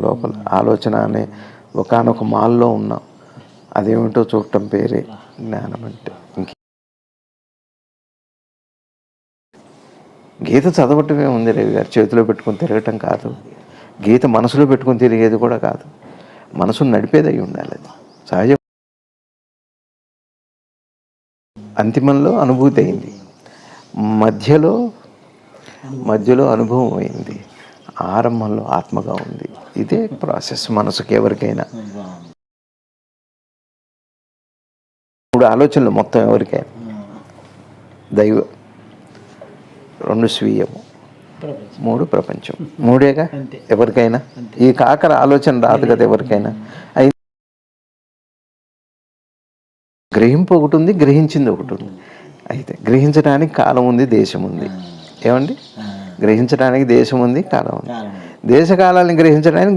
లోపల ఆలోచన అనే ఒకానొక మాల్లో ఉన్నాం. అదేమిటో చూడటం పేరే జ్ఞానం అంటే. గీత చదవటమే ఉంది రవి గారు, చేతిలో పెట్టుకొని తిరగటం కాదు. గీత మనసులో పెట్టుకొని తిరిగేది కూడా కాదు, మనసును నడిపేది అయి ఉండాలి. అది సహజం. అంతిమంలో అనుభూతి అయింది, మధ్యలో అనుభవం అయింది, ఆరంభంలో ఆత్మగా ఉంది. ఇదే ప్రాసెస్ మనసుకి ఎవరికైనా. మూడు ఆలోచనలు మొత్తం ఎవరికైనా. దైవ, 2 స్వీయము, 3 ప్రపంచం. 3ఏగా ఎవరికైనా. ఈ కాకర ఆలోచన రాదు కదా ఎవరికైనా. అయితే గ్రహింపు ఒకటి ఉంది, గ్రహించింది ఒకటి ఉంది. అయితే గ్రహించడానికి కాలం ఉంది, దేశం ఉంది. ఏమండి? గ్రహించడానికి దేశం ఉంది, కాలం ఉంది. దేశకాలాన్ని గ్రహించడానికి